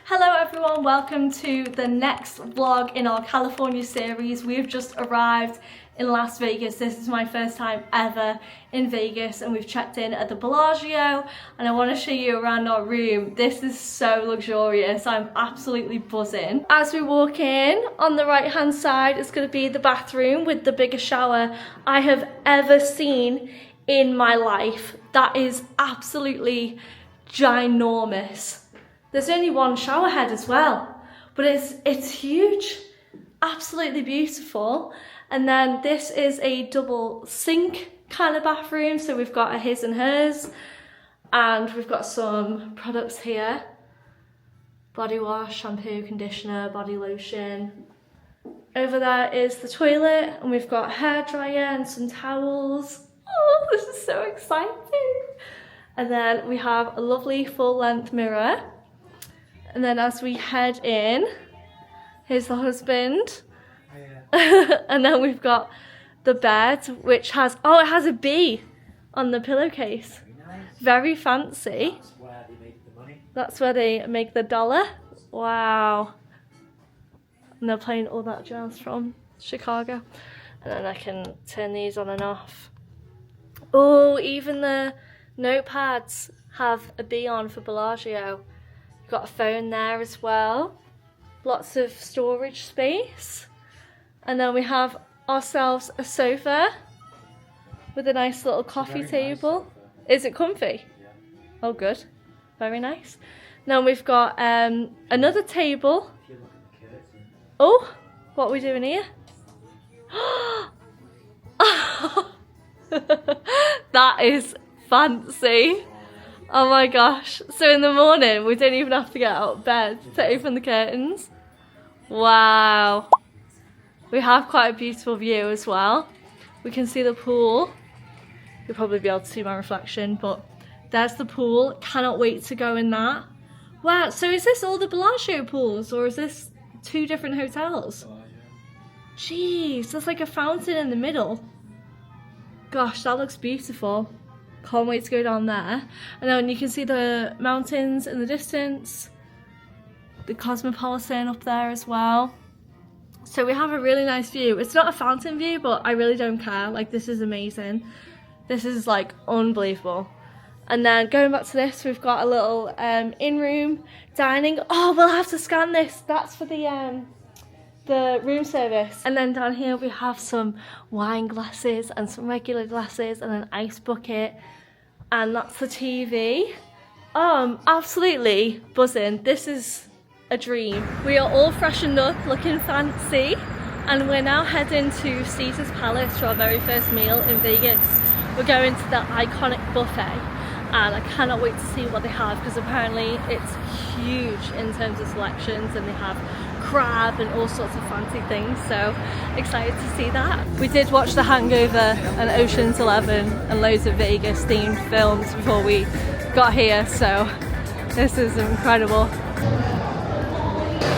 Hello everyone, welcome to the next vlog in our California series. We've just arrived in Las Vegas. This is my first time ever in Vegas and we've checked in at the Bellagio and I want to show you around our room. This is so luxurious. I'm absolutely buzzing. As we walk in, on the right hand side is going to be the bathroom with the biggest shower I have ever seen in my life. That is absolutely ginormous. There's only one shower head as well, but it's huge, absolutely beautiful. And then this is a double sink kind of bathroom. So we've got a his and hers, and we've got some products here. Body wash, shampoo, conditioner, body lotion. Over there is the toilet, and we've got a hairdryer and some towels. Oh, this is so exciting. And then we have a lovely full-length mirror. And then as we head in, here's the husband. Oh, yeah. And then we've got the bed, which has, oh, it has a bee on the pillowcase. Very nice. Very fancy. That's where they make the money. That's where they make the dollar. Wow. And they're playing all that jazz from Chicago. And then I can turn these on and off. Oh, even the notepads have a bee on for Bellagio. Got a phone there as well, lots of storage space, and then we have ourselves a sofa with a nice little coffee table. Nice. Is it comfy? Yeah. Oh good, very nice. Now we've got another table. If you look at the curtain. Oh, what are we doing here? That is fancy. Oh my gosh. So in the morning, we don't even have to get out of bed to open the curtains. Wow. We have quite a beautiful view as well. We can see the pool. You'll probably be able to see my reflection, but there's the pool. Cannot wait to go in that. Wow, so is this all the Bellagio pools or is this two different hotels? Jeez, there's like a fountain in the middle. Gosh, that looks beautiful. Can't wait to go down there. And then you can see the mountains in the distance, the Cosmopolitan up there as well. So we have a really nice view. It's not a fountain view, but I really don't care. Like, this is amazing. This is like unbelievable. And then going back to this, we've got a little in-room dining. Oh, we'll have to scan this. That's for the room service. And then down here we have some wine glasses and some regular glasses and an ice bucket, and that's the TV. I'm absolutely buzzing. This is a dream. We are all freshened up, looking fancy, and we're now heading to Caesar's Palace for our very first meal in Vegas. We're going to the iconic buffet and I cannot wait to see what they have, because apparently it's huge in terms of selections and they have crab and all sorts of fancy things, so excited to see that. We did watch The Hangover and Ocean's 11 and loads of Vegas themed films before we got here, so this is incredible.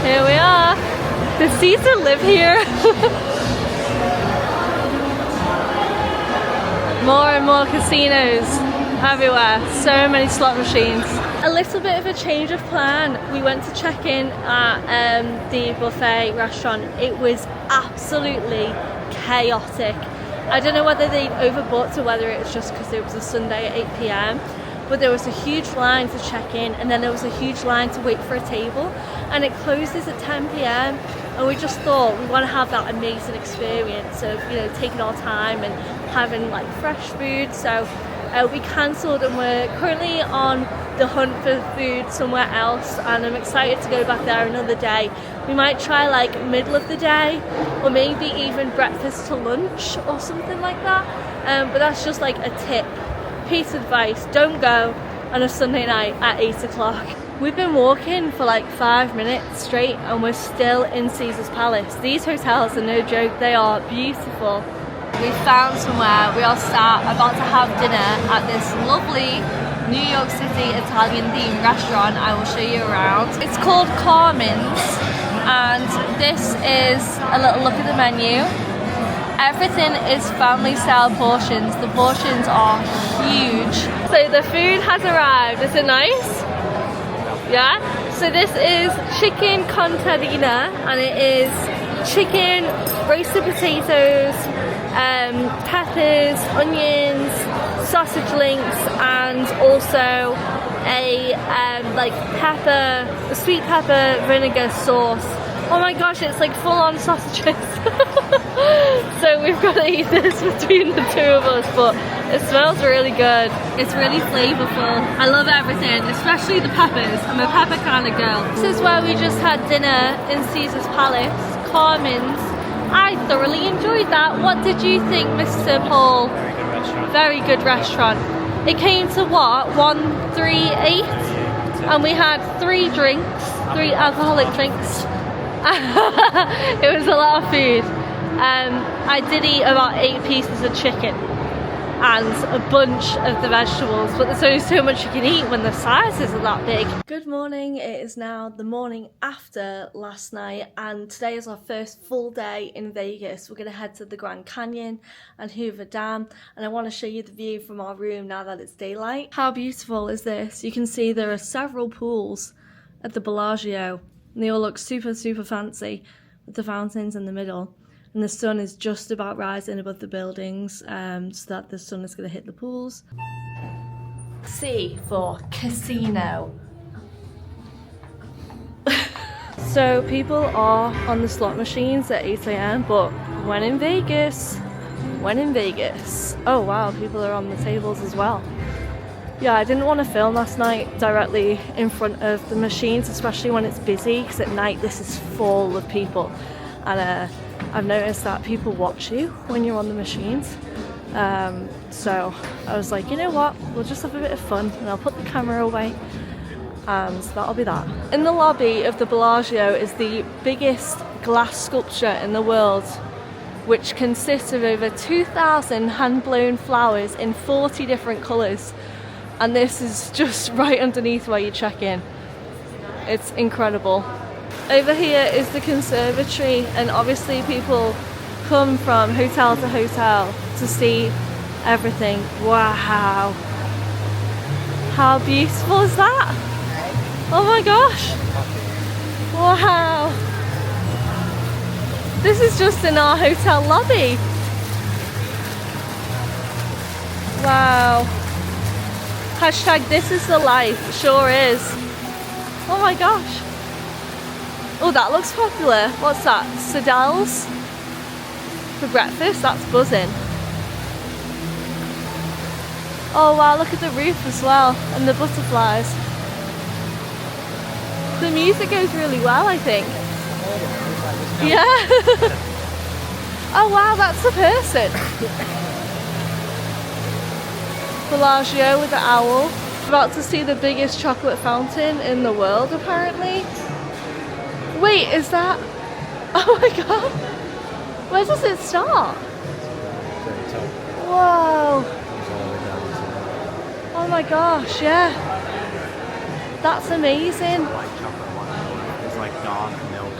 Here we are. Does Caesar live here? More and more casinos everywhere, so many slot machines. A little bit of a change of plan. We went to check in at the buffet restaurant. It was absolutely chaotic. I don't know whether they overbooked or whether it was just because it was a Sunday at 8 p.m. But there was a huge line to check in, and then there was a huge line to wait for a table, and it closes at 10 p.m. and we just thought we want to have that amazing experience of, you know, taking our time and having like fresh food. So we cancelled and we're currently on the hunt for food somewhere else, and I'm excited to go back there another day. We might try like middle of the day, or maybe even breakfast to lunch or something like that, but that's just like a tip, piece of advice: don't go on a Sunday night at 8 o'clock. We've been walking for like 5 minutes straight and we're still in Caesar's Palace. These hotels are no joke, they are beautiful. We found somewhere. We are sat about to have dinner at this lovely New York City Italian themed restaurant. I will show you around. It's called Carmen's, and this is a little look at the menu. Everything is family style portions. The portions are huge. So the food has arrived. Is it nice? Yeah? So this is chicken contadina, and it is chicken, roasted potatoes, peppers, onions, sausage links, and also a sweet pepper vinegar sauce. Oh my gosh, it's like full on sausages. So we've got to eat this between the two of us, but it smells really good. It's really flavorful. I love everything, especially the peppers. I'm a pepper kind of girl. This is where we just had dinner in Caesar's Palace, Carmen's. I thoroughly enjoyed that. What did you think, Mr. Paul? Very good restaurant. It came to what? 138? And we had 3 drinks, 3 alcoholic drinks. It was a lot of food. I did eat about 8 pieces of chicken and a bunch of the vegetables, but there's only so much you can eat when the sizes are that big. Good morning. It is now the morning after last night, and today is our first full day in Vegas. We're going to head to the Grand Canyon and Hoover Dam, and I want to show you the view from our room now that it's daylight. How beautiful is this? You can see there are several pools at the Bellagio, and they all look super fancy with the fountains in the middle. And the sun is just about rising above the buildings, so that the sun is going to hit the pools. C for casino. So people are on the slot machines at 8 AM, but when in Vegas. Oh wow, people are on the tables as well. Yeah, I didn't want to film last night directly in front of the machines, especially when it's busy, because at night this is full of people. And I've noticed that people watch you when you're on the machines. So I was like, you know what, we'll just have a bit of fun, and I'll put the camera away, and that'll be that. In the lobby of the Bellagio is the biggest glass sculpture in the world, which consists of over 2,000 hand-blown flowers in 40 different colours. And this is just right underneath where you check in. It's incredible. Over here is the conservatory, and obviously people come from hotel to hotel to see everything. Wow. How beautiful is that? Oh my gosh. Wow. This is just in our hotel lobby. Wow. Hashtag this is the life. It sure is. Oh my gosh. Oh, that looks popular. What's that? Sadel's for breakfast? That's buzzing. Oh wow, look at the roof as well, and the butterflies. The music goes really well, I think. Yeah. Oh wow, that's the person. Bellagio with the owl. About to see the biggest chocolate fountain in the world, apparently. Wait, is that? Oh my god. Where does it start? Whoa. Oh my gosh, yeah. That's amazing. It's like dark milk.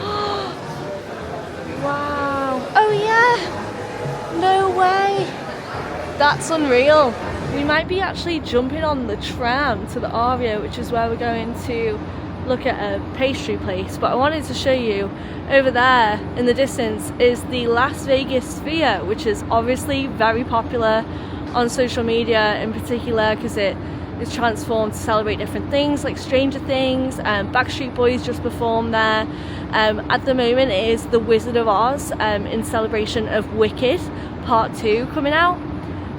Wow. Oh yeah. No way. That's unreal. We might be actually jumping on the tram to the ARIA, which is where we're going to look at a pastry place. But I wanted to show you over there in the distance is the Las Vegas Sphere, which is obviously very popular on social media in particular because it is transformed to celebrate different things like Stranger Things, and Backstreet Boys just performed there. At the moment it is the Wizard of Oz in celebration of Wicked Part 2 coming out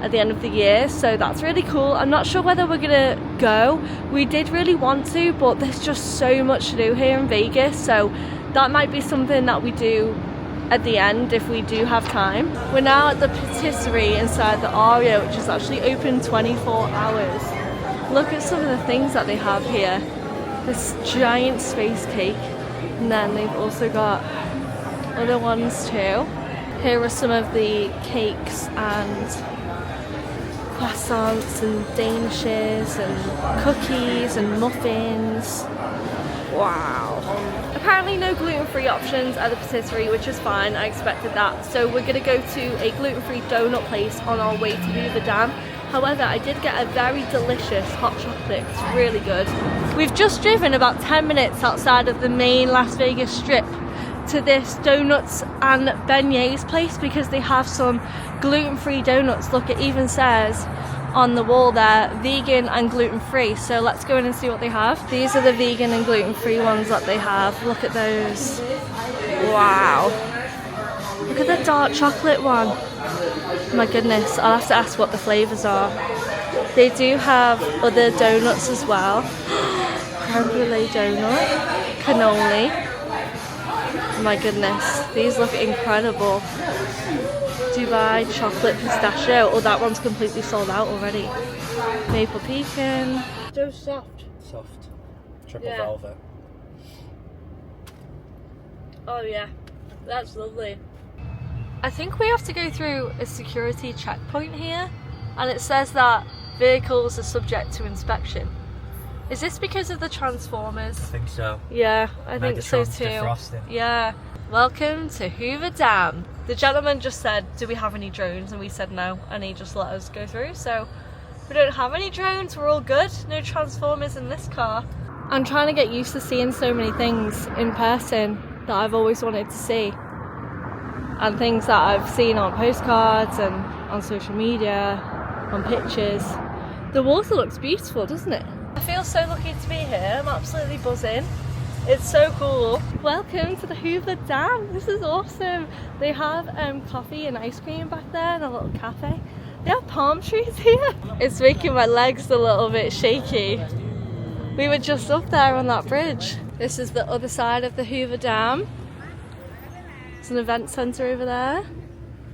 at the end of the year, so that's really cool. I'm not sure whether we're gonna go. We did really want to, but there's just so much to do here in Vegas, so that might be something that we do at the end if we do have time. We're now at the patisserie inside the ARIA, which is actually open 24 hours. Look at some of the things that they have here. This giant space cake, and then they've also got other ones too. Here are some of the cakes and croissants and danishes and cookies and muffins. Wow. Apparently no gluten-free options at the patisserie, which is fine. I expected that. So we're going to go to a gluten-free donut place on our way to Hoover Dam, However, I did get a very delicious hot chocolate. It's really good. We've just driven about 10 minutes outside of the main Las Vegas Strip to this Doughnuts and Beignets place because they have some gluten-free donuts. Look, it even says on the wall there, vegan and gluten-free. So let's go in and see what they have. These are the vegan and gluten-free ones that they have. Look at those. Wow. Look at the dark chocolate one. My goodness, I'll have to ask what the flavours are. They do have other donuts as well. Creme brulee donut, cannoli. My goodness, these look incredible. Dubai chocolate pistachio. Oh, that one's completely sold out already. Maple pecan. So soft. Soft. Triple Yeah. velvet. Oh yeah, that's lovely. I think we have to go through a security checkpoint here, and it says that vehicles are subject to inspection. Is this because of the Transformers? I think so. Yeah, I think so Megatron's too. defrosting. Yeah. Welcome to Hoover Dam. The gentleman just said, do we have any drones? And we said no, and he just let us go through. So we don't have any drones, we're all good. No Transformers in this car. I'm trying to get used to seeing so many things in person that I've always wanted to see. And things that I've seen on postcards and on social media, on pictures. The water looks beautiful, doesn't it? I feel so lucky to be here. I'm absolutely buzzing. It's so cool. Welcome to the Hoover Dam. This is awesome. They have coffee and ice cream back there and a little cafe. They have palm trees here. It's making my legs a little bit shaky. We were just up there on that bridge. This is the other side of the Hoover Dam. There's an event centre over there.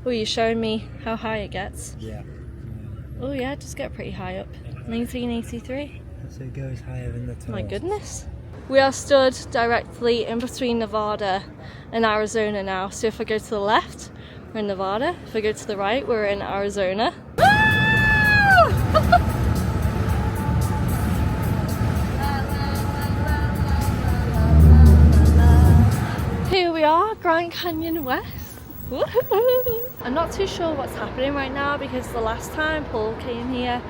Oh, you're showing me how high it gets. Yeah. Oh yeah, it does get pretty high up. 1983. So it goes higher than the tunnel. My goodness. We are stood directly in between Nevada and Arizona now. So if I go to the left, we're in Nevada. If I go to the right, we're in Arizona. Here we are, Grand Canyon West. I'm not too sure what's happening right now because the last time Paul came here,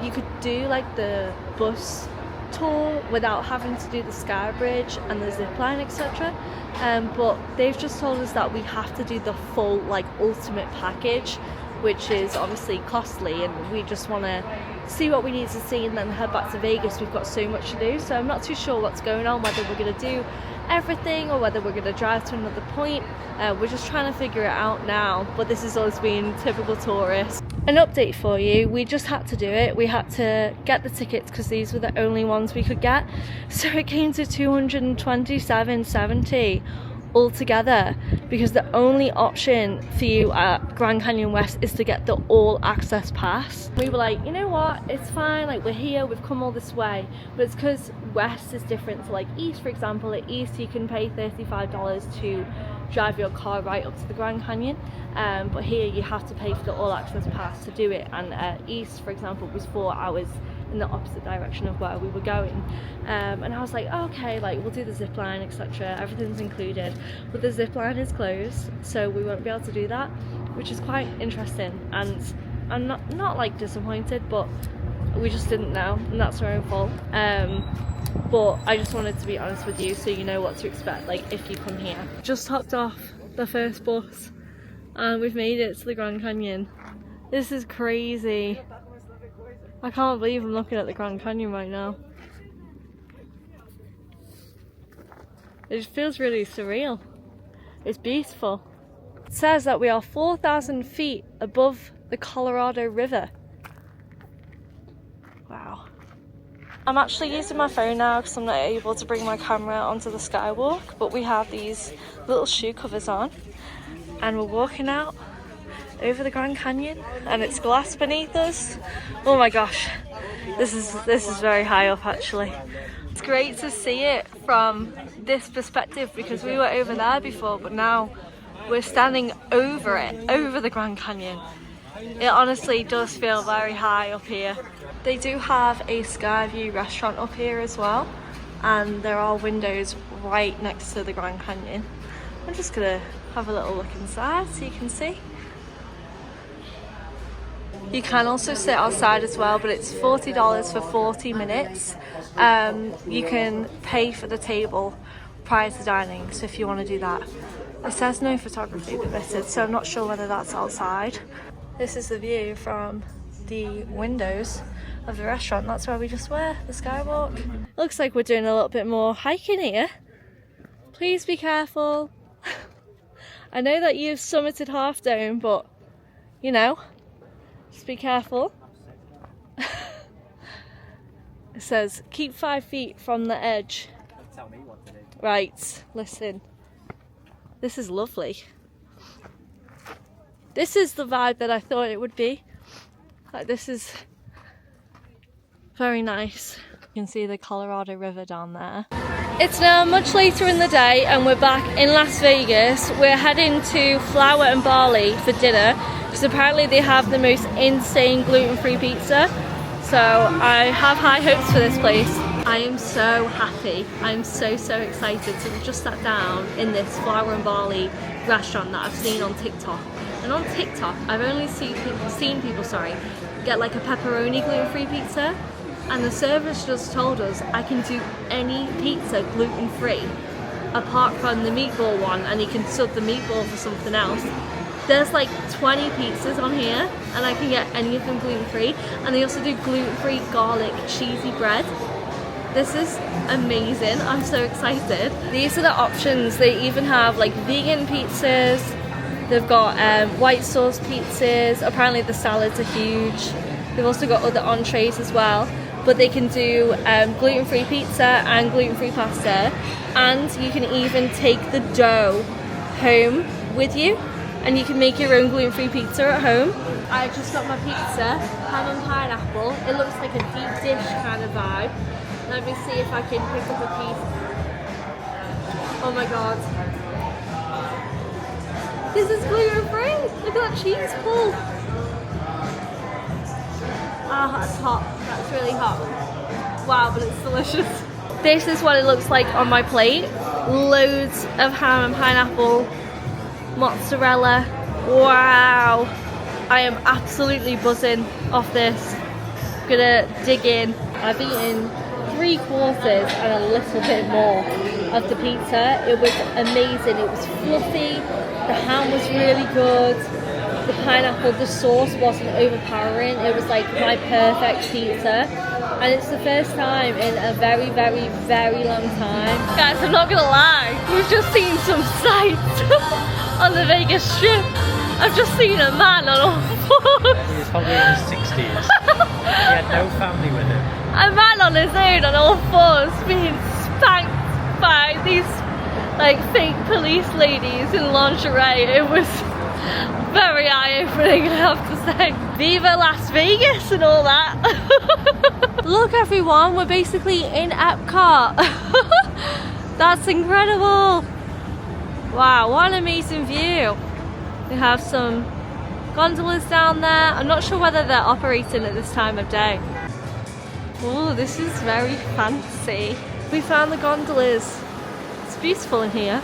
you could do like the bus tour without having to do the sky bridge and the zip line, etc. But they've just told us that we have to do the full like ultimate package, which is obviously costly, and we just want to see what we need to see and then head back to Vegas. We've got so much to do, so I'm not too sure what's going on, whether we're going to do everything or whether we're going to drive to another point. We're just trying to figure it out now, but this has always been typical tourist. An update for you, we just had to do it. We had to get the tickets because these were the only ones we could get, so it came to $227.70 altogether, because the only option for you at Grand Canyon West is to get the all access pass. We were like, you know what, it's fine, like we're here, we've come all this way, but it's because West is different to like East. For example, at East you can pay $35 to drive your car right up to the Grand Canyon, but here you have to pay for the all access pass to do it, and East, for example, was 4 hours in the opposite direction of where we were going, and I was like, oh, okay, like we'll do the zip line, etc., everything's included, but the zip line is closed, so we won't be able to do that, which is quite interesting, and I'm not like disappointed, but we just didn't know, and that's our own fault. But I just wanted to be honest with you so you know what to expect, like if you come here. Just hopped off the first bus and we've made it to the Grand Canyon. This is crazy. I can't believe I'm looking at the Grand Canyon right now. It feels really surreal. It's beautiful. It says that we are 4,000 feet above the Colorado River. Wow. I'm actually using my phone now because I'm not able to bring my camera onto the skywalk, but we have these little shoe covers on and we're walking out over the Grand Canyon and it's glass beneath us. Oh my gosh, this is very high up actually. It's great to see it from this perspective because we were over there before, but now we're standing over it, over the Grand Canyon. It honestly does feel very high up here. They do have a Skyview restaurant up here as well, and there are windows right next to the Grand Canyon. I'm just gonna have a little look inside so you can see. You can also sit outside as well, but it's $40 for 40 minutes. You can pay for the table prior to dining, so if you want to do that. It says no photography permitted, so I'm not sure whether that's outside. This is the view from the windows of the restaurant. That's where we just were, the skywalk. Looks like we're doing a little bit more hiking here. Please be careful. I know that you've summited Half Dome, but you know, just be careful. It says keep 5 feet from the edge. Don't tell me what to do. Right, listen. This is lovely. This is the vibe that I thought it would be. Like, this is very nice. You can see the Colorado River down there. It's now much later in the day and we're back in Las Vegas. We're heading to Flour and Barley for dinner because apparently they have the most insane gluten-free pizza. So I have high hopes for this place. I am so happy. I'm so excited. So we've just sat down in this Flour and Barley restaurant that I've seen on TikTok. And on TikTok, I've only seen people get like a pepperoni gluten-free pizza. And the servers just told us I can do any pizza gluten-free apart from the meatball one, and you can sub the meatball for something else. There's like 20 pizzas on here and I can get any of them gluten-free, and they also do gluten-free garlic cheesy bread. This is amazing. I'm so excited. These are the options. They even have like vegan pizzas. They've got white sauce pizzas. Apparently the salads are huge. They've also got other entrees as well. But they can do gluten-free pizza and gluten-free pasta. And you can even take the dough home with you. And you can make your own gluten-free pizza at home. I just got my pizza, ham and pineapple. It looks like a deep dish kind of vibe. Let me see if I can pick up a piece. Oh my god. This is gluten-free. Look at that cheese pull. Ah, that's hot. That's really hot. Wow, but it's delicious. This is what it looks like on my plate. Loads of ham and pineapple, mozzarella. Wow. I am absolutely buzzing off this. I'm gonna dig in. I've eaten 3/4 and a little bit more of the pizza. It was amazing. It was fluffy. The ham was really good. The pineapple, the sauce wasn't overpowering. It was like my perfect pizza. And it's the first time in a very long time. Guys, I'm not gonna lie. We've just seen some sights on the Vegas Strip. I've just seen a man on all fours. He was probably in his 60s. He had no family with him. A man on his own on all fours being spanked by these like fake police ladies in lingerie. It was very eye-opening, I have to say. Viva Las Vegas and all that. Look everyone, we're basically in Epcot. That's incredible. Wow, what an amazing view. We have some gondolas down there. I'm not sure whether they're operating at this time of day. Oh, this is very fancy. We found the gondolas. It's beautiful in here.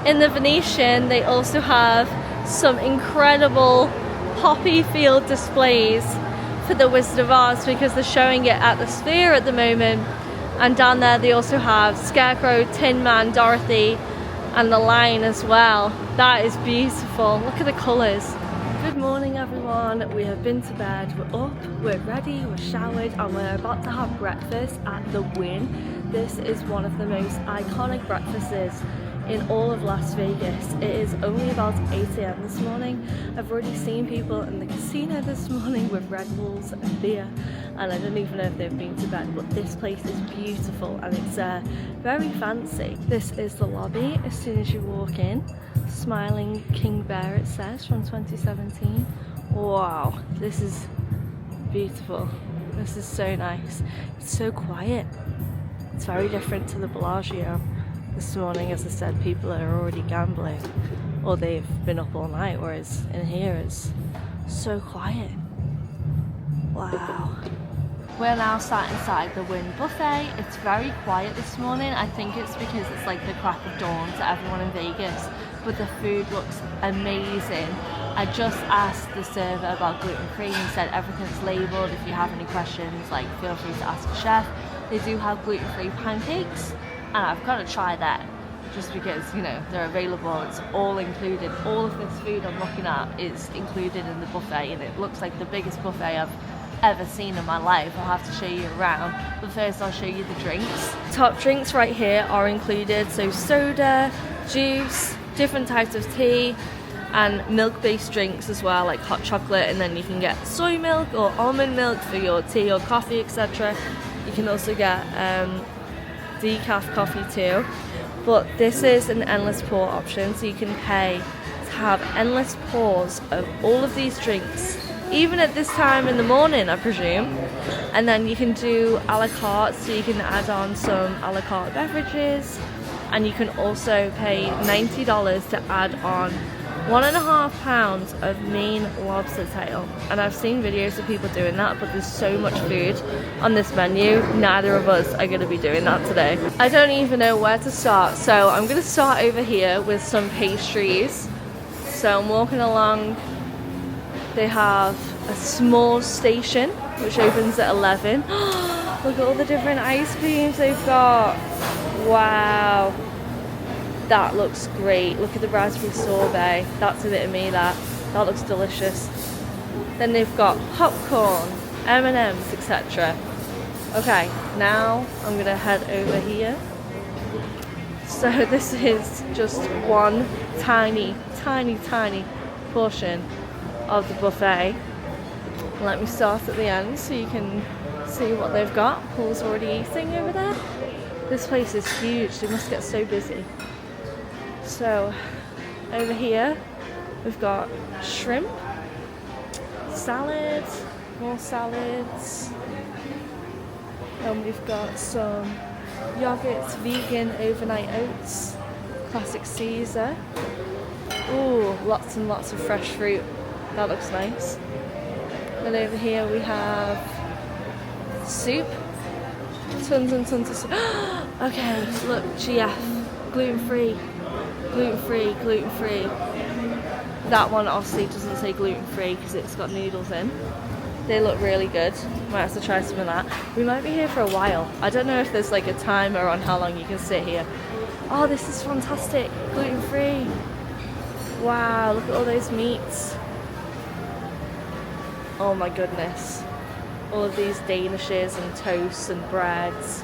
In the Venetian, they also have some incredible poppy field displays for the Wizard of Oz because they're showing it at the Sphere at the moment. And down there they also have Scarecrow, Tin Man, Dorothy and the Lion as well. That is beautiful. Look at the colours. Good morning everyone. We have been to bed, we're up, we're ready, we're showered and we're about to have breakfast at the Wynn. This is one of the most iconic breakfasts in all of Las Vegas. It is only about 8 AM this morning. I've already seen people in the casino this morning with Red Bulls and beer, and I don't even know if they've been to bed, but this place is beautiful and it's very fancy. This is the lobby as soon as you walk in. Smiling King Bear it says, from 2017. Wow, this is beautiful. This is so nice. It's so quiet. It's very different to the Bellagio. This morning, as I said, people are already gambling or they've been up all night, whereas in here it's so quiet. Wow. We're now sat inside the Wynn buffet. It's very quiet this morning. I think it's because it's like the crack of dawn to everyone in Vegas, but the food looks amazing. I just asked the server about gluten-free. He said everything's labelled. If you have any questions, like, feel free to ask the chef. They do have gluten-free pancakes, and I've got to try that just because, you know, they're available. It's all included. All of this food I'm looking at is included in the buffet, and it looks like the biggest buffet I've ever seen in my life. I'll have to show you around, but first I'll show you the drinks. Top drinks right here are included, so soda, juice, different types of tea, and milk-based drinks as well, like hot chocolate, and then you can get soy milk or almond milk for your tea or coffee, etc. You can also get decaf coffee too, but this is an endless pour option, so you can pay to have endless pours of all of these drinks, even at this time in the morning, I presume. And then you can do a la carte, so you can add on some a la carte beverages, and you can also pay $90 to add on 1.5 pounds of Maine lobster tail. And I've seen videos of people doing that, but there's so much food on this menu, neither of us are going to be doing that today. I don't even know where to start, so I'm going to start over here with some pastries. So I'm walking along. They have a small station which opens at 11. Look at all the different ice creams they've got. Wow, that looks great. Look at the raspberry sorbet. That's a bit of me, that looks delicious. Then they've got popcorn, M&Ms, etc. Okay, now I'm gonna head over here. So this is just one tiny portion of the buffet. Let me start at the end so you can see what they've got. Paul's already eating over there. This place is huge, they must get so busy. So over here we've got shrimp, salads, more salads, and we've got some yogurts, vegan overnight oats, classic Caesar. Ooh, lots and lots of fresh fruit. That looks nice. Then over here we have soup. Tons and tons of soup. Okay, look, GF. Gluten-free. Gluten-free, gluten-free. That one obviously doesn't say gluten-free because it's got noodles in. They look really good. Might have to try some of that. We might be here for a while. I don't know if there's like a timer on how long you can sit here. Oh, this is fantastic. Gluten-free. Wow, look at all those meats. Oh my goodness. All of these danishes and toasts and breads.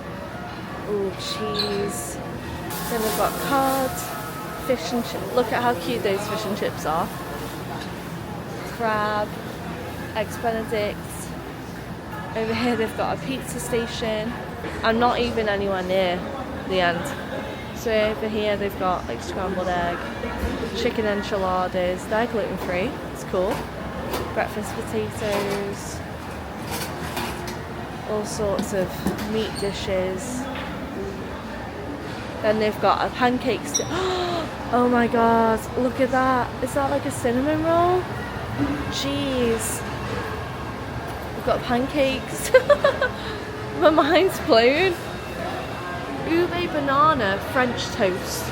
Ooh, cheese. Then we've got cod, fish and chips. Look at how cute those fish and chips are. Crab, eggs benedict. Over here they've got a pizza station. I'm not even anywhere near the end. So over here they've got like scrambled egg, chicken enchiladas. They're gluten-free. It's cool. Breakfast potatoes, all sorts of meat dishes. Then they've got a pancake oh my god, look at that. Is that like a cinnamon roll? Jeez. We've got pancakes. My mind's blown. Ube banana French toast.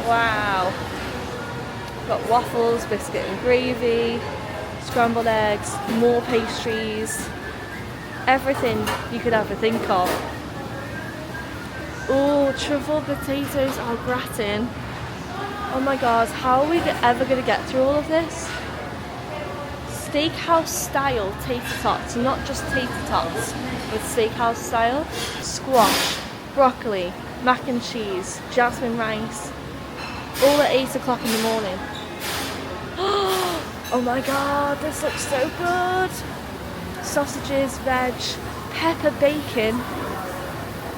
Wow. We've got waffles, biscuit and gravy, scrambled eggs, more pastries, everything you could ever think of. Oh, truffle potatoes au gratin. Oh my god, how are we ever going to get through all of this? Steakhouse style tater tots, not just tater tots, but steakhouse style. Squash, broccoli, mac and cheese, jasmine rice, all at 8 o'clock in the morning. Oh my god, this looks so good. Sausages, veg, pepper bacon,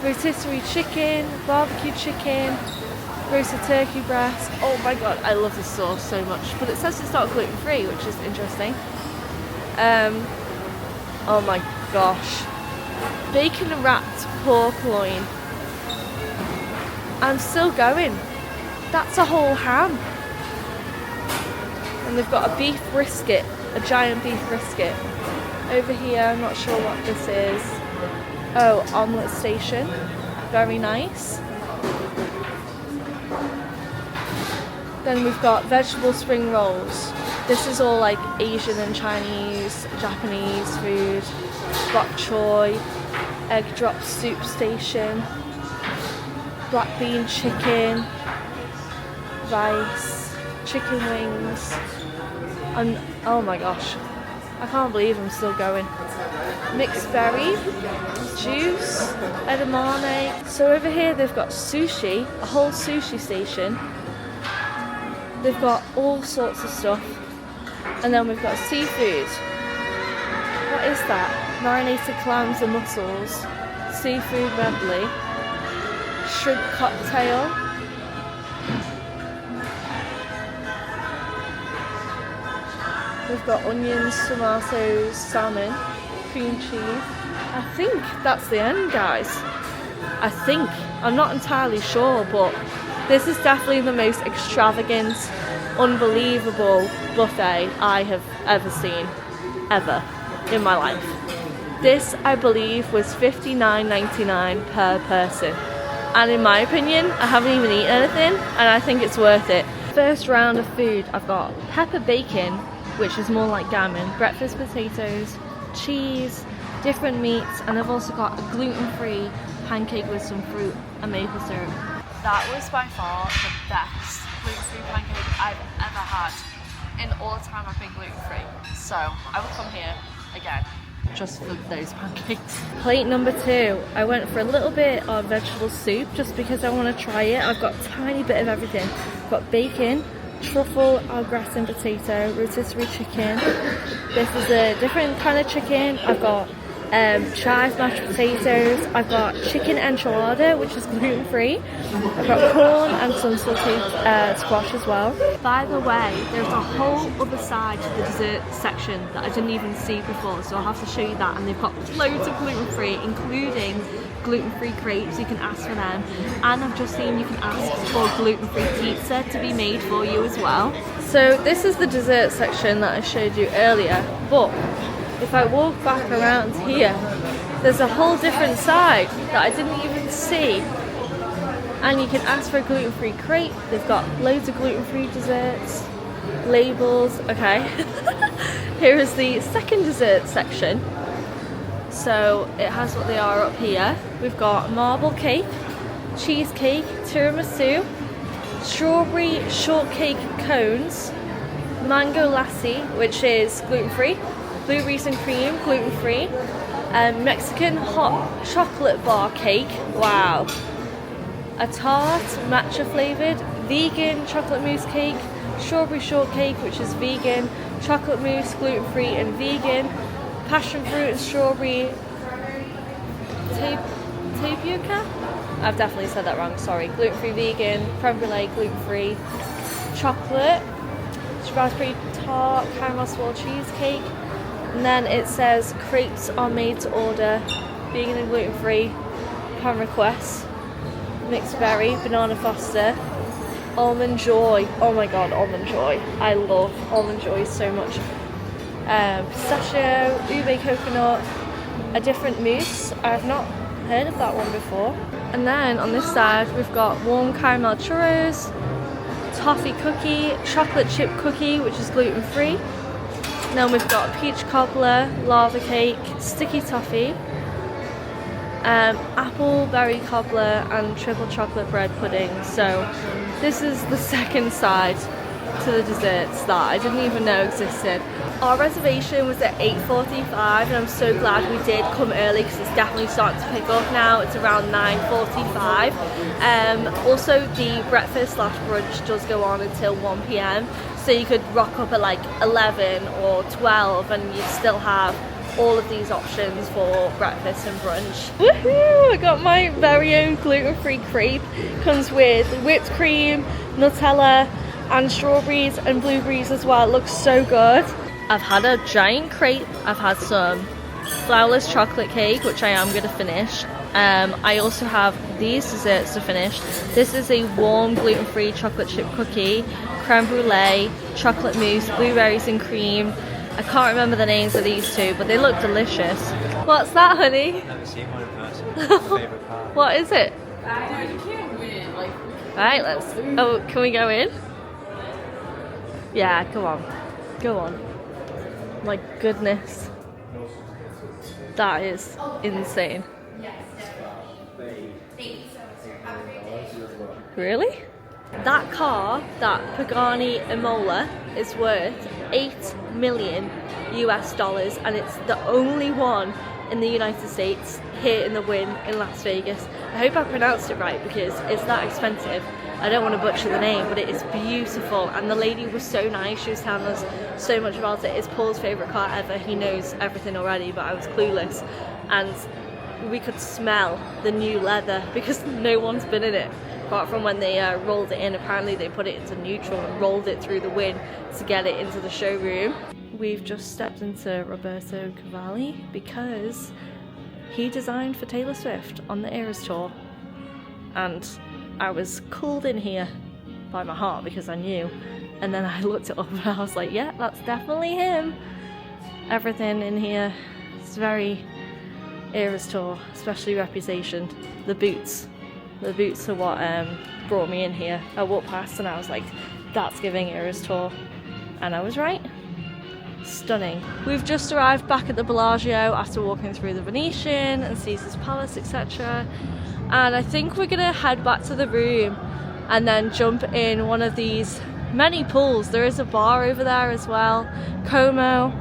rotisserie chicken, barbecue chicken, roasted turkey breast. Oh my god, I love this sauce so much. But it says it's not gluten-free, which is interesting. Oh my gosh. Bacon wrapped pork loin. I'm still going. That's a whole ham. And they've got a beef brisket, a giant beef brisket Over here, I'm not sure what this is. Oh, omelette station. Very nice. Then we've got vegetable spring rolls. This is all like Asian and Chinese, Japanese food. Bok choy, egg drop soup station, black bean chicken, rice, chicken wings, and oh my gosh, I can't believe I'm still going. Mixed berry, juice, edamame. So over here they've got sushi, a whole sushi station. They've got all sorts of stuff. And then we've got seafood. What is that? Marinated clams and mussels. Seafood medley. Shrimp cocktail. We've got onions, tomatoes, salmon, cream cheese. I think that's the end, guys. I think. I'm not entirely sure, but this is definitely the most extravagant, unbelievable buffet I have ever seen, ever, in my life. This, I believe, was $59.99 per person. And in my opinion, I haven't even eaten anything, and I think it's worth it. First round of food, I've got pepper bacon, which is more like gammon, breakfast potatoes, cheese, different meats, and I've also got a gluten-free pancake with some fruit and maple syrup. That was by far the best gluten-free pancake I've ever had in all the time I've been gluten-free. So I will come here again just for those pancakes. Plate number 2, I went for a little bit of vegetable soup just because I want to try it. I've got a tiny bit of everything. I've got bacon, truffle, au gratin potato, rotisserie chicken. This is a different kind of chicken. I've got chive mashed potatoes. I've got chicken enchilada, which is gluten-free. I've got corn and some sauteed squash as well. By the way, there's a whole other side to the dessert section that I didn't even see before, so I'll have to show you that. And they've got loads of gluten-free, including gluten-free crepes. You can ask for them, and I've just seen you can ask for gluten-free pizza to be made for you as well. So this is the dessert section that I showed you earlier, but if I walk back around here, there's a whole different side that I didn't even see. And you can ask for a gluten-free crepe. They've got loads of gluten-free desserts, labels. Okay. Here is the second dessert section. So it has what they are up here. We've got marble cake, cheesecake, tiramisu, strawberry shortcake cones, mango lassi, which is gluten-free, blueberries and cream, gluten-free, Mexican hot chocolate bar cake, wow, a tart, matcha flavoured, vegan chocolate mousse cake, strawberry shortcake, which is vegan, chocolate mousse, gluten-free and vegan, passion fruit and strawberry tapioca? I've definitely said that wrong, sorry. Gluten-free vegan, creme brulee, gluten-free, chocolate, raspberry tart, caramel swirl cheesecake. And then it says crepes are made to order, vegan and gluten-free, upon request, mixed berry, banana foster, almond joy. Oh my god, almond joy. I love almond joy so much. Pistachio, ube coconut, a different mousse. I've not heard of that one before. And then on this side we've got warm caramel churros, toffee cookie, chocolate chip cookie, which is gluten-free. Then we've got peach cobbler, lava cake, sticky toffee, apple berry cobbler, and triple chocolate bread pudding. So this is the second side to the desserts that I didn't even know existed. Our reservation was at 8:45, and I'm so glad we did come early because it's definitely starting to pick up now. It's around 9:45. Also, the breakfast / brunch does go on until 1 p.m. So you could rock up at like 11 or 12 and you'd still have all of these options for breakfast and brunch. Woohoo! I got my very own gluten-free crepe. Comes with whipped cream, Nutella, and strawberries and blueberries as well. It looks so good. I've had a giant crepe. I've had some flourless chocolate cake, which I am going to finish. I also have these desserts to finish. This is a warm gluten-free chocolate chip cookie, creme brulee, chocolate mousse, blueberries and cream, I can't remember the names of these two, but they look delicious. What's that, honey? Never seen one in person. Favourite part. What is it? You can't win. Like, Right, let's. Oh, can we go in? Yeah, come on. Go on. My goodness. That is insane. Really? That car, that Pagani Imola, is worth $8 million US, and it's the only one in the United States here in the Wynn in Las Vegas. I hope I pronounced it right because it's that expensive. I don't want to butcher the name, but it is beautiful, and the lady was so nice. She was telling us so much about it. It's Paul's favourite car ever. He knows everything already, but I was clueless, and we could smell the new leather because no one's been in it apart from when they rolled it in. Apparently they put it into neutral and rolled it through the Wynn to get it into the showroom. We've just stepped into Roberto Cavalli because he designed for Taylor Swift on the Eras tour, and I was called in here by my heart because I knew, and then I looked it up and I was like, yeah, that's definitely him. Everything in here is very Eras tour, especially Reputation. The boots are what brought me in here. I walked past and I was like, that's giving Eras tour, and I was right. Stunning. We've just arrived back at the Bellagio after walking through the Venetian and Caesar's Palace, etc. And I think we're gonna head back to the room and then jump in one of these many pools. There is a bar over there as well, Como,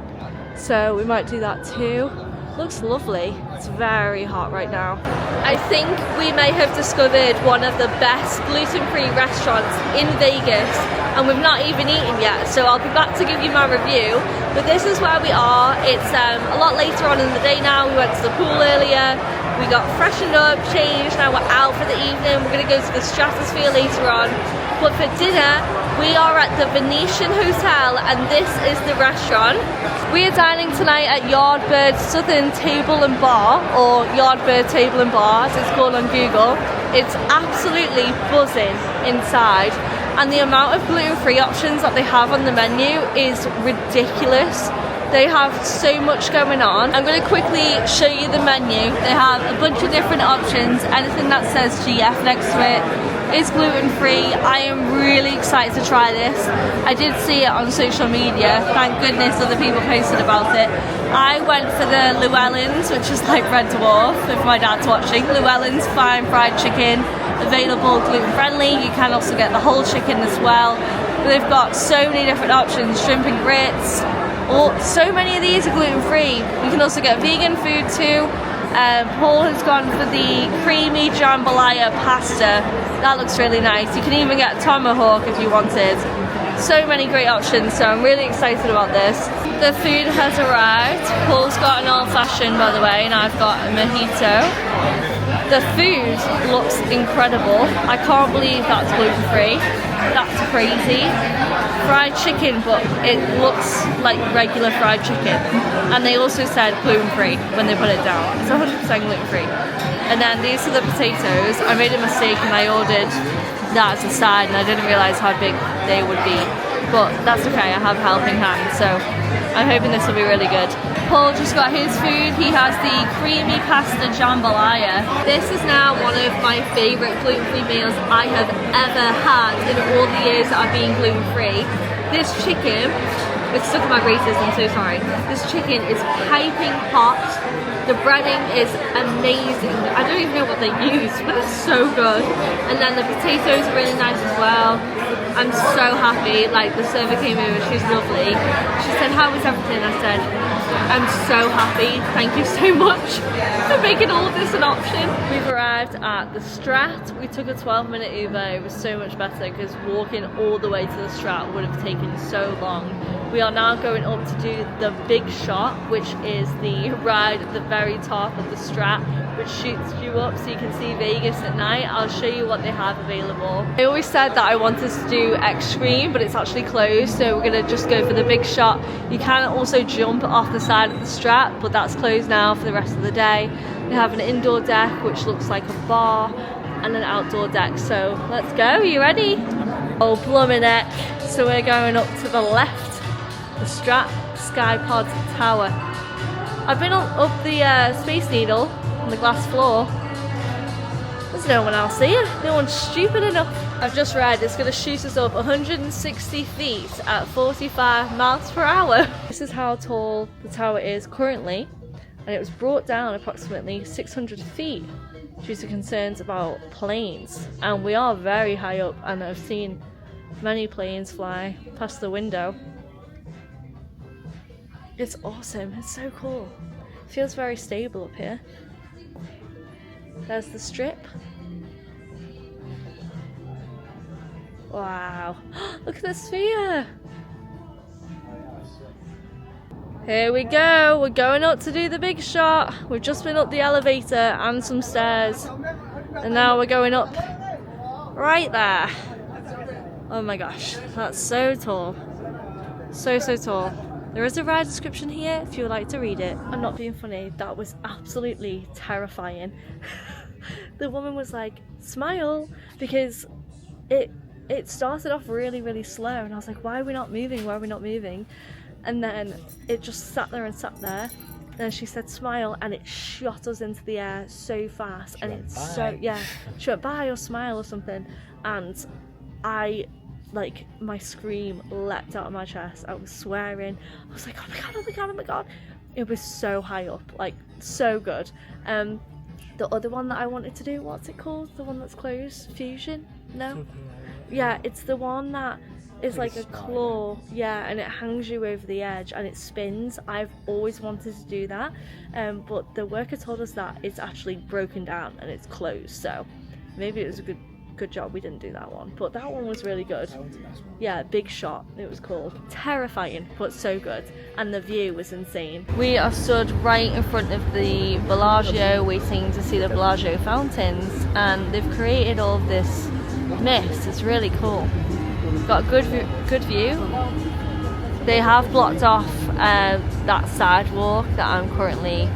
so we might do that too. Looks lovely. It's very hot right now. I think we may have discovered one of the best gluten-free restaurants in Vegas, and we've not even eaten yet, so I'll be back to give you my review. But this is where we are. It's a lot later on in the day now. We went to the pool earlier, we got freshened up, changed, now we're out for the evening. We're gonna go to the Stratosphere later on. But for dinner, we are at the Venetian Hotel, and this is the restaurant. We are dining tonight at Yardbird Southern Table and Bar, or Yardbird Table and Bar as it's called on Google. It's absolutely buzzing inside, and the amount of gluten-free options that they have on the menu is ridiculous. They have so much going on. I'm going to quickly show you the menu. They have a bunch of different options. Anything that says GF next to it is gluten-free. I am really excited to try this. I did see it on social media. Thank goodness other people posted about it. I went for the Llewellyn's, which is like Red Dwarf, if my dad's watching. Llewellyn's fine fried chicken, available gluten-friendly. You can also get the whole chicken as well. But they've got so many different options, shrimp and grits. So many of these are gluten-free. You can also get vegan food too. Paul has gone for the creamy jambalaya pasta. That looks really nice. You can even get tomahawk if you wanted. So many great options, so I'm really excited about this. The food has arrived. Paul's got an old-fashioned, by the way, and I've got a mojito. The food looks incredible. I can't believe that's gluten-free. That's crazy. Fried chicken, but it looks like regular fried chicken. And they also said gluten-free when they put it down. It's 100% gluten-free. And then these are the potatoes. I made a mistake and I ordered that as a side, and I didn't realise how big they would be. But that's okay, I have a helping hand, so I'm hoping this will be really good. Paul just got his food. He has the creamy pasta jambalaya. This is now one of my favourite gluten-free meals I have ever had in all the years that I've been gluten-free. This chicken, it's stuck in my braces, I'm so sorry. This chicken is piping hot. The breading is amazing. I don't even know what they use, but it's so good. And then the potatoes are really nice as well. I'm so happy. Like, the server came over, she's lovely. She said, how was everything? I said, I'm so happy. Thank you so much for making all of this an option. We've arrived at the Strat. We took a 12-minute Uber. It was so much better because walking all the way to the Strat would have taken so long. We are now going up to do the big shot, which is the ride at the very top of the Strat, which shoots you up so you can see Vegas at night. I'll show you what they have available. I always said that I wanted to do Extreme, but it's actually closed, so we're gonna just go for the big shot. You can also jump off the side of the Strat, but that's closed now for the rest of the day. They have an indoor deck, which looks like a bar, and an outdoor deck, so let's go. Are you ready? Oh, blummin' heck. So we're going up to the left. The Strat Skypod Tower. I've been up the Space Needle on the glass floor. There's no one else here. No one's stupid enough. I've just read it's going to shoot us up 160 feet at 45 miles per hour. This is how tall the tower is currently, and it was brought down approximately 600 feet due to concerns about planes. And we are very high up, and I've seen many planes fly past the window. It's awesome. It's so cool. It feels very stable up here. There's the strip. Wow. Look at the sphere. Here we go. We're going up to do the big shot. We've just been up the elevator and some stairs. And now we're going up right there. Oh my gosh. That's so tall. So tall. There is a ride description here if you would like to read it. I'm not being funny. That was absolutely terrifying. The woman was like, smile, because it started off really slow, and I was like, why are we not moving? Why are we not moving? And then it just sat there and sat there. Then she said smile, and it shot us into the air so fast. And it's so, yeah, she went bye or smile or something. And my scream leapt out of my chest. I was swearing. I was like, oh my god, oh my god, oh my god. It was so high up, like so good. The other one that I wanted to do, what's it called? The one that's closed? Fusion? No? Yeah, it's the one that is like a claw, yeah, and it hangs you over the edge and it spins. I've always wanted to do that, but the worker told us that it's actually broken down and it's closed, so maybe it was a good job we didn't do that one. But that one was really good. Yeah, big shot it was called. Terrifying, but so good, and the view was insane. We are stood right in front of the Bellagio waiting to see the Bellagio fountains, and they've created all of this mist. It's really cool. Got a good view. They have blocked off that sidewalk that I'm currently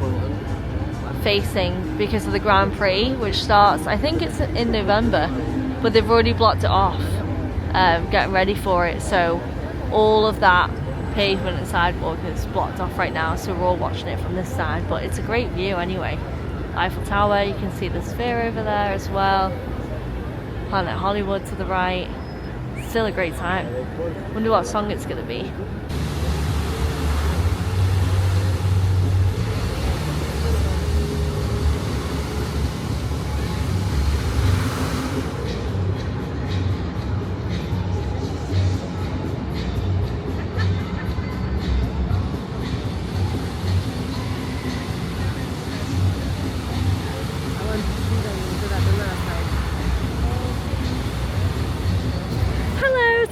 facing because of the Grand Prix, which starts, I think it's in November, but they've already blocked it off, getting ready for it. So all of that pavement and sidewalk is blocked off right now, so we're all watching it from this side. But it's a great view anyway. Eiffel Tower, you can see the sphere over there as well. Planet Hollywood to the right. Still a great time. Wonder what song it's gonna be.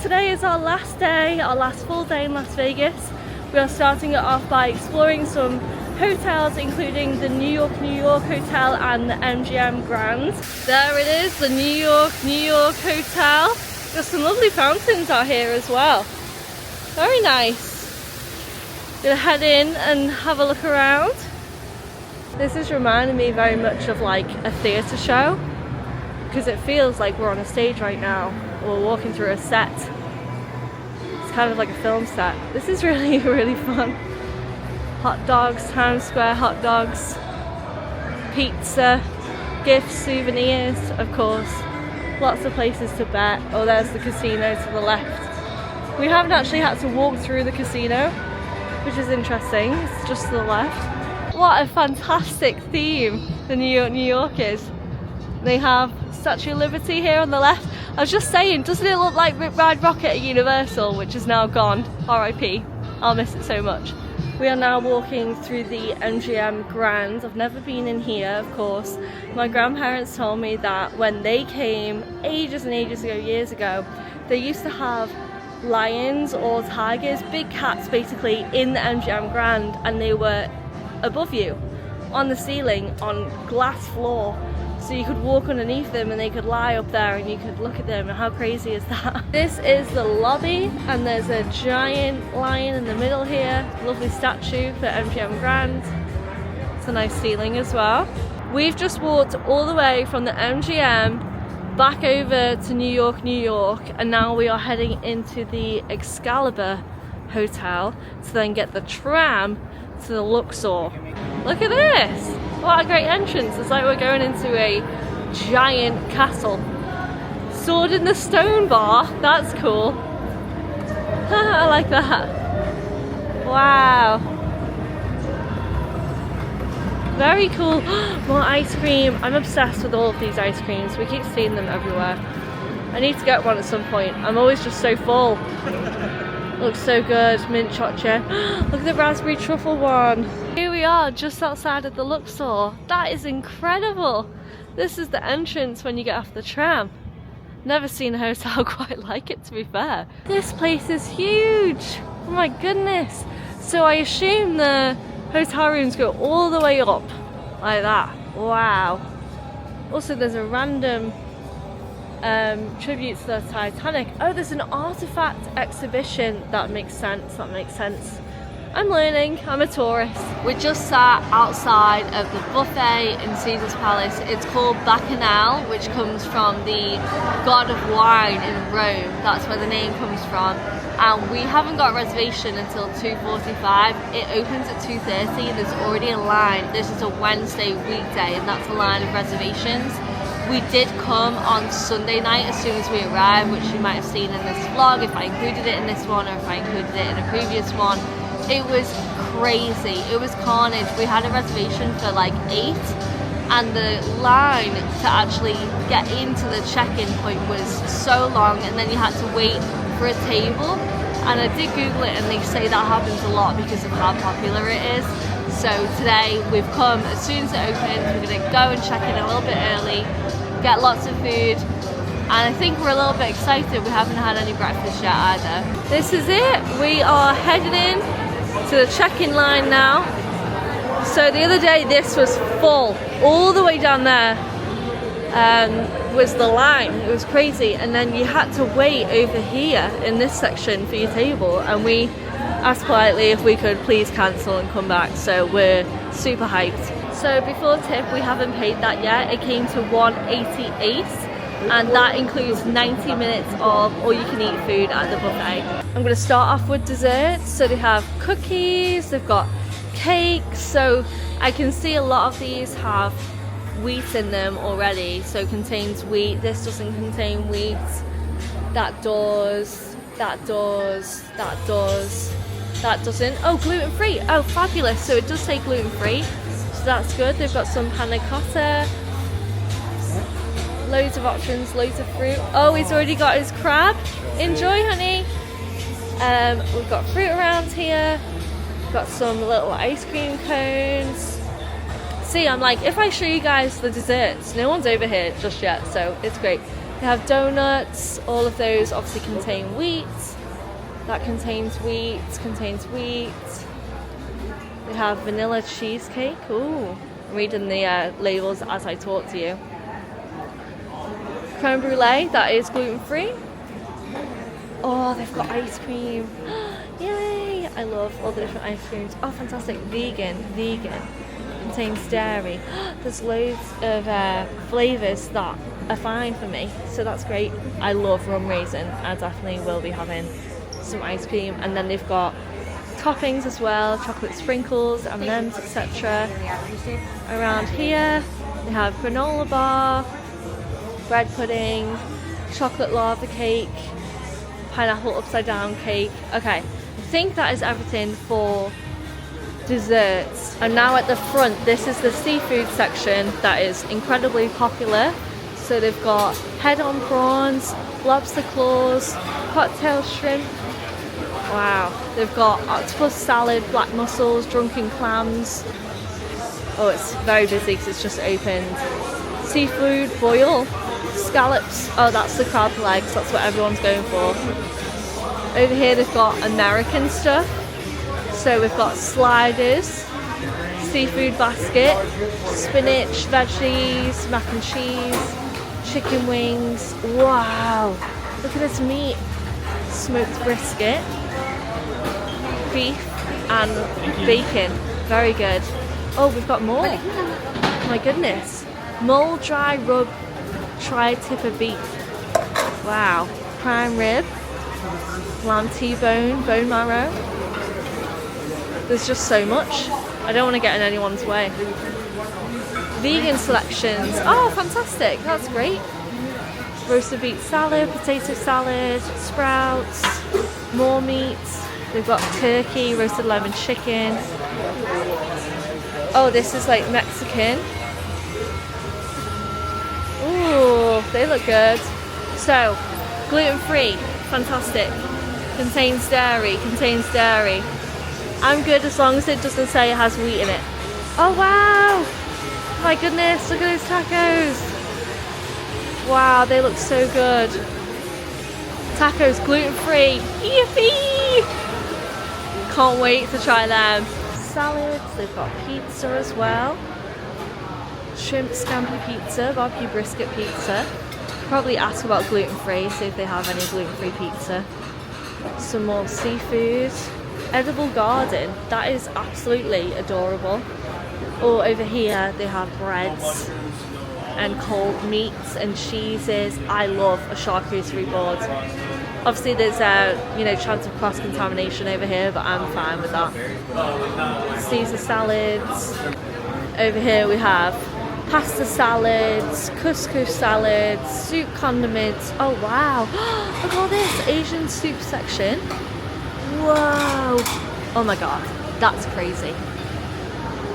Today is our last day, our last full day in Las Vegas. We are starting it off by exploring some hotels, including the New York Hotel and the MGM Grand. There it is, the New York Hotel. There's some lovely fountains out here as well. Very nice. Gonna head in and have a look around. This is reminding me very much of like a theatre show, because it feels like we're on a stage right now. We're walking through a set. It's kind of like a film set. This is really fun. Hot dogs, Times Square hot dogs, pizza, gifts, souvenirs, of course. Lots of places to bet. Oh, there's the casino to the left. We haven't actually had to walk through the casino, which is interesting. It's just to the left. What a fantastic theme the New York is. They have Statue of Liberty here on the left. I was just saying, doesn't it look like Rip Ride Rockit at Universal, which is now gone? R.I.P. I'll miss it so much. We are now walking through the MGM Grand. I've never been in here, of course. My grandparents told me that when they came ages and ages ago, years ago, they used to have lions or tigers, big cats basically, in the MGM Grand, and they were above you on the ceiling on glass floor. So you could walk underneath them and they could lie up there and you could look at them. How crazy is that? This is the lobby, and there's a giant lion in the middle here. Lovely statue for MGM Grand. It's a nice ceiling as well. We've just walked all the way from the MGM back over to New York, and now we are heading into the Excalibur hotel to then get the tram to the Luxor. Look at this! What a great entrance. It's like we're going into a giant castle. Sword in the Stone Bar. That's cool. I like that. Wow. Very cool. More ice cream. I'm obsessed with all of these ice creams. We keep seeing them everywhere. I need to get one at some point. I'm always just so full. Looks so good. Mint chocolate. Look at the raspberry truffle one. Here we are just outside of the Luxor. That is incredible. This is the entrance when you get off the tram. Never seen a hotel quite like it, to be fair. This place is huge. Oh my goodness. So I assume the hotel rooms go all the way up like that. Wow. Also there's a random tribute to the Titanic. Oh, there's an artifact exhibition. That makes sense. That makes sense. I'm learning. I'm a tourist. We're just sat outside of the buffet in Caesar's Palace. It's called Bacchanal, which comes from the god of wine in Rome. That's where the name comes from. And we haven't got a reservation until 2:45. It opens at 2:30 and there's already a line. This is a Wednesday weekday and that's a line of reservations. We did come on Sunday night as soon as we arrived, which you might have seen in this vlog if I included it in this one or if I included it in a previous one. It was crazy. It was carnage. We had a reservation for like 8 and the line to actually get into the check-in point was so long and then you had to wait for a table. And I did Google it and they say that happens a lot because of how popular it is. So today we've come as soon as it opens. We're going to go and check in a little bit early, get lots of food, and I think we're a little bit excited. We haven't had any breakfast yet either. This is it. We are headed in to the check-in line now. So the other day this was full. All the way down there was the line. It was crazy. And then you had to wait over here in this section for your table. And we asked politely if we could please cancel and come back. So we're super hyped. So before tip, we haven't paid that yet. It came to $188. And that includes 90 minutes of all-you-can-eat food at the buffet. I'm going to start off with desserts. So they have cookies, they've got cakes. So I can see a lot of these have wheat in them already. So it contains wheat. This doesn't contain wheat. That does. That does. That does. That doesn't. Oh, gluten-free. Oh, fabulous. So it does say gluten-free. So that's good. They've got some panna cotta. Loads of options, loads of fruit. Oh, he's already got his crab. Enjoy, honey. We've got fruit around here. Got some little ice cream cones. See, I'm like, if I show you guys the desserts, no one's over here just yet, so it's great. They have donuts. All of those obviously contain wheat. That contains wheat, They have vanilla cheesecake. Ooh, I'm reading the labels as I talk to you. Creme brulee, that is gluten-free. Oh, they've got ice cream. Yay! I love all the different ice creams. Oh, fantastic. Vegan. Contains dairy. There's loads of flavours that are fine for me, so that's great. I love rum raisin. I definitely will be having some ice cream. And then they've got toppings as well, chocolate sprinkles, M&Ms, etc. Around here, they have granola bar, bread pudding, chocolate lava cake, pineapple upside down cake. Okay, I think that is everything for desserts. And now at the front, this is the seafood section that is incredibly popular. So they've got head-on prawns, lobster claws, cocktail shrimp. Wow, they've got octopus salad, black mussels, drunken clams. Oh, it's very busy because it's just opened. Seafood boil. Scallops, oh that's the crab legs, that's what everyone's going for. Over here they've got American stuff. So we've got sliders, seafood basket, spinach, veggies, mac and cheese, chicken wings. Wow, look at this meat. Smoked brisket, beef and bacon, very good. Oh, we've got more. My goodness. Mull dry rub tri-tip of beef. Wow. Prime rib, lamb T-bone, bone marrow. There's just so much. I don't want to get in anyone's way. Vegan selections. Oh, fantastic. That's great. Roasted beet salad, potato salad, sprouts, more meats. They've got turkey, roasted lemon chicken. Oh, this is like Mexican. Ooh, they look good. So, gluten-free, fantastic. Contains dairy, I'm good as long as it doesn't say it has wheat in it. Oh wow! My goodness, look at those tacos. Wow, they look so good. Tacos, gluten-free. Yippee! Can't wait to try them. Salads, they've got pizza as well. Shrimp scampi pizza, barbecue brisket pizza. Probably ask about gluten-free, see if they have any gluten-free pizza. Some more seafood. Edible garden, that is absolutely adorable. Oh, over here they have breads and cold meats and cheeses. I love a charcuterie board. Obviously there's a chance of cross-contamination over here, but I'm fine with that. Caesar salads. Over here we have pasta salads, couscous salads, soup condiments. Oh wow, look at all this Asian soup section. Whoa, oh my god, that's crazy.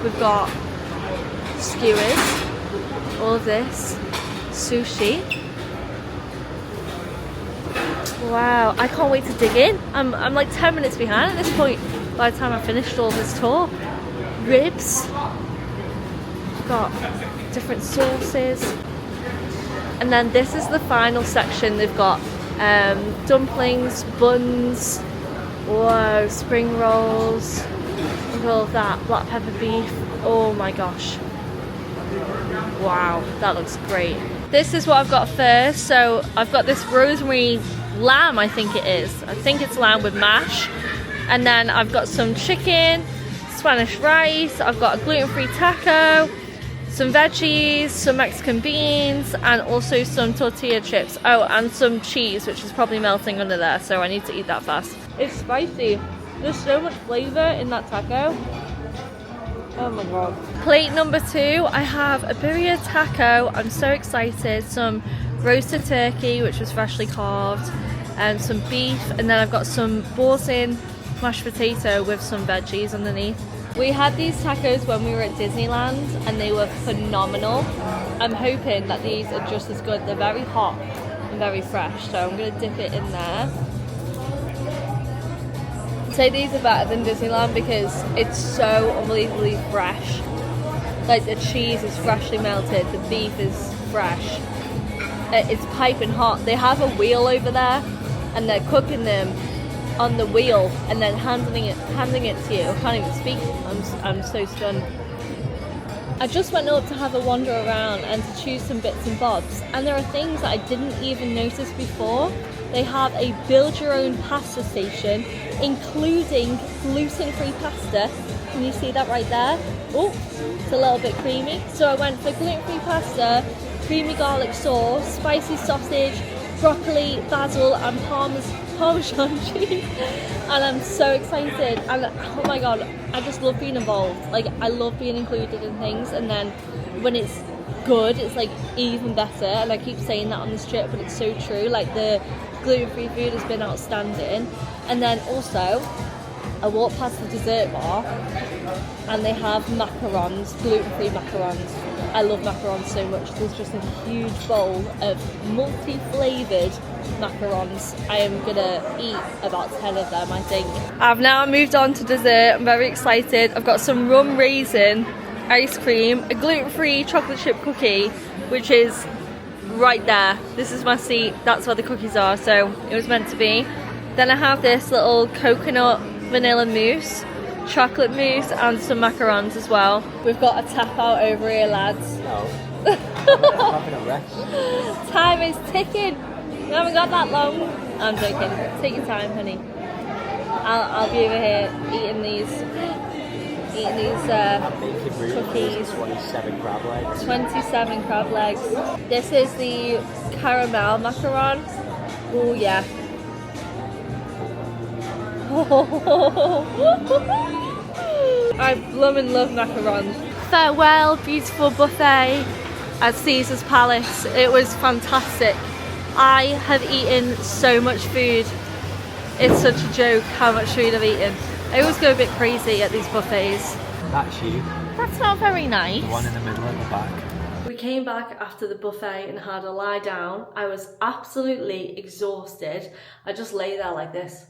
We've got skewers, all of this, sushi. Wow, I can't wait to dig in. I'm like 10 minutes behind at this point by the time I finished all this tour. Ribs, got different sauces, and then this is the final section. They've got dumplings, buns, whoa, spring rolls, look at all of that, black pepper beef. Oh my gosh, wow, that looks great. This is what I've got first. So I've got this rosemary lamb, I think it is. I think it's lamb with mash, and then I've got some chicken, Spanish rice, I've got a gluten-free taco, some veggies, some Mexican beans, and also some tortilla chips. Oh, and some cheese, which is probably melting under there, so I need to eat that fast. It's spicy. There's so much flavor in that taco. Oh my god. Plate number 2, I have a birria taco. I'm so excited. Some roasted turkey, which was freshly carved, and some beef, and then I've got some bought-in mashed potato with some veggies underneath. We had these tacos when we were at Disneyland and they were phenomenal. I'm hoping that these are just as good. They're very hot and very fresh, so I'm going to dip it in there. I'd say these are better than Disneyland because it's so unbelievably fresh. Like the cheese is freshly melted, the beef is fresh. It's piping hot. They have a wheel over there and they're cooking them on the wheel and then handing it to you. I can't even speak. I'm so stunned. I just went up to have a wander around and to choose some bits and bobs, and there are things that I didn't even notice before. They have a build your own pasta station, including gluten-free pasta. Can you see that right there? Oh, it's a little bit creamy. So I went for gluten-free pasta, creamy garlic sauce, spicy sausage, broccoli, basil, and Parmesan cheese, and I'm so excited. And oh my god, I just love being involved. Like, I love being included in things, and then when it's good, it's like even better. And I keep saying that on this trip, but it's so true. Like, the gluten-free food has been outstanding. And then also I walked past the dessert bar and they have macarons, gluten-free macarons. I love macarons so much. There's just a huge bowl of multi-flavoured macarons. I am gonna eat about 10 of them, I think. I've now moved on to dessert. I'm very excited. I've got some rum raisin ice cream, a gluten-free chocolate chip cookie, which is right there. This is my seat. That's where the cookies are, so it was meant to be. Then I have this little coconut vanilla mousse, chocolate mousse, and some macarons as well. We've got a tap out over here, lads. No. I'm having a rest. Time is ticking. We haven't got that long. I'm joking. Take your time, honey. I'll be over here eating these cookies. 27 crab legs. 27 crab legs. This is the caramel macaron. Oh yeah. I blooming love macarons. Farewell, beautiful buffet at Caesar's Palace. It was fantastic. I have eaten so much food. It's such a joke how much food I've eaten. I always go a bit crazy at these buffets. That's you. That's not very nice. The one in the middle at the back. We came back after the buffet and had a lie down. I was absolutely exhausted. I just lay there like this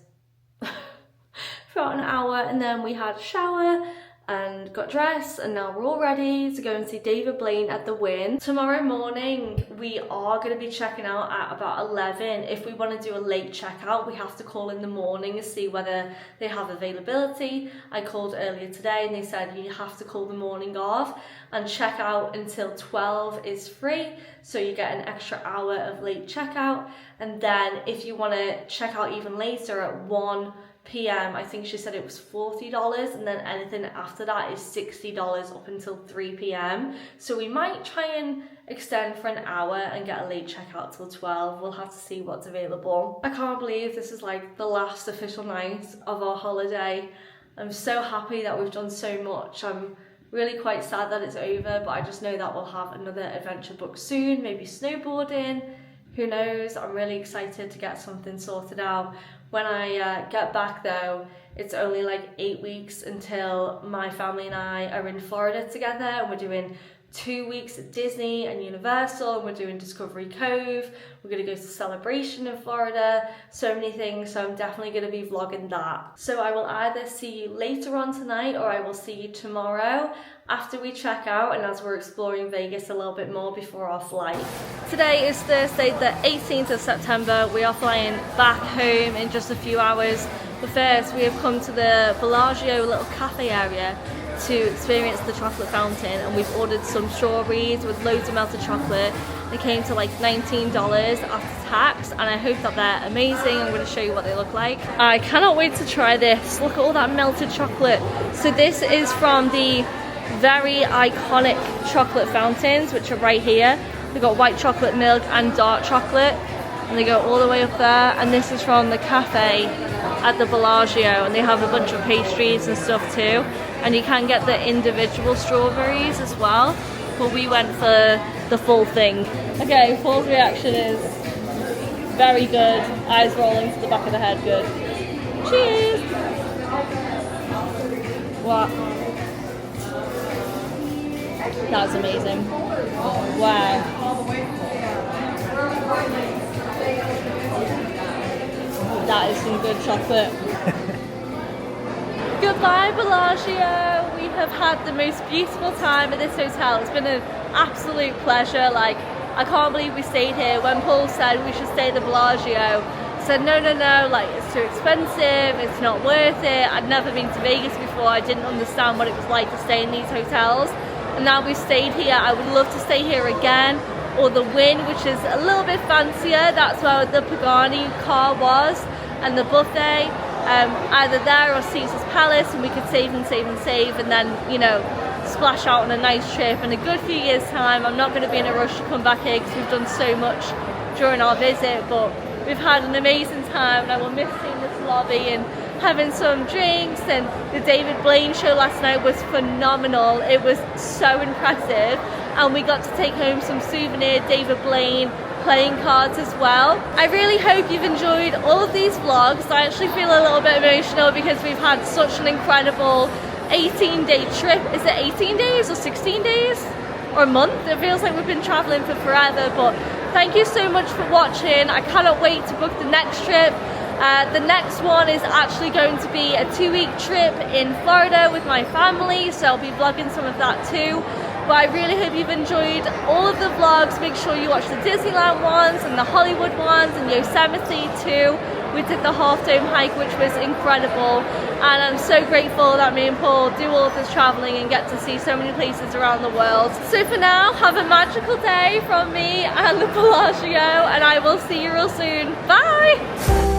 for about an hour, and then we had a shower and got dressed, and now we're all ready to go and see David Blaine at the Wynn. Tomorrow morning we are going to be checking out at about 11. If we want to do a late checkout, we have to call in the morning and see whether they have availability. I called earlier today and they said you have to call the morning of, and check out until 12 is free, so you get an extra hour of late checkout. And then if you want to check out even later at 1 p.m, I think she said it was $40, and then anything after that is $60 up until 3 p.m. So we might try and extend for an hour and get a late checkout till 12. We'll have to see what's available. I can't believe this is like the last official night of our holiday. I'm so happy that we've done so much. I'm really quite sad that it's over, but I just know that we'll have another adventure booked soon, maybe snowboarding, who knows. I'm really excited to get something sorted out. When I get back though, it's only like 8 weeks until my family and I are in Florida together, and we're doing 2 weeks at Disney and Universal, and we're doing Discovery Cove. We're gonna go to Celebration in Florida, so many things, so I'm definitely gonna be vlogging that. So I will either see you later on tonight, or I will see you tomorrow after we check out and as we're exploring Vegas a little bit more before our flight. Today is Thursday the 18th of September. We are flying back home in just a few hours. But first we have come to the Bellagio little cafe area to experience the chocolate fountain, and we've ordered some strawberries with loads of melted chocolate. They came to like $19 after tax, and I hope that they're amazing. I'm going to show you what they look like. I cannot wait to try this. Look at all that melted chocolate. So this is from the very iconic chocolate fountains, which are right here. They've got white chocolate milk and dark chocolate, and they go all the way up there. And this is from the cafe at the Bellagio, and they have a bunch of pastries and stuff too. And you can get the individual strawberries as well, but we went for the full thing. Okay, Paul's reaction is very good. Eyes rolling to the back of the head, good. Cheers! What? That's amazing. Wow. That is some good chocolate. Goodbye Bellagio. We have had the most beautiful time at this hotel. It's been an absolute pleasure. Like, I can't believe we stayed here. When Paul said we should stay at the Bellagio, I said no, like it's too expensive, it's not worth it. I'd never been to Vegas before. I didn't understand what it was like to stay in these hotels, and now we've stayed here. I would love to stay here again, or the Wynn, which is a little bit fancier. That's where the Pagani car was, and the buffet. Either there or Caesar's Palace, and we could save and save and save, and then, you know, splash out on a nice trip in a good few years time. I'm not going to be in a rush to come back here because we've done so much during our visit, but we've had an amazing time, and I will miss seeing this lobby and having some drinks. And the David Blaine show last night was phenomenal. It was so impressive, and we got to take home some souvenir David Blaine playing cards as well. I really hope you've enjoyed all of these vlogs. I actually feel a little bit emotional because we've had such an incredible 18-day trip. Is it 18 days or 16 days or a month? It feels like we've been traveling for forever, but thank you so much for watching. I cannot wait to book the next trip. The next one is actually going to be a 2-week trip in Florida with my family, so I'll be vlogging some of that too. But I really hope you've enjoyed all of the vlogs. Make sure you watch the Disneyland ones and the Hollywood ones and Yosemite too. We did the Half Dome hike, which was incredible, and I'm so grateful that me and Paul do all of this traveling and get to see so many places around the world. So for now, have a magical day from me and the Bellagio, and I will see you real soon. Bye!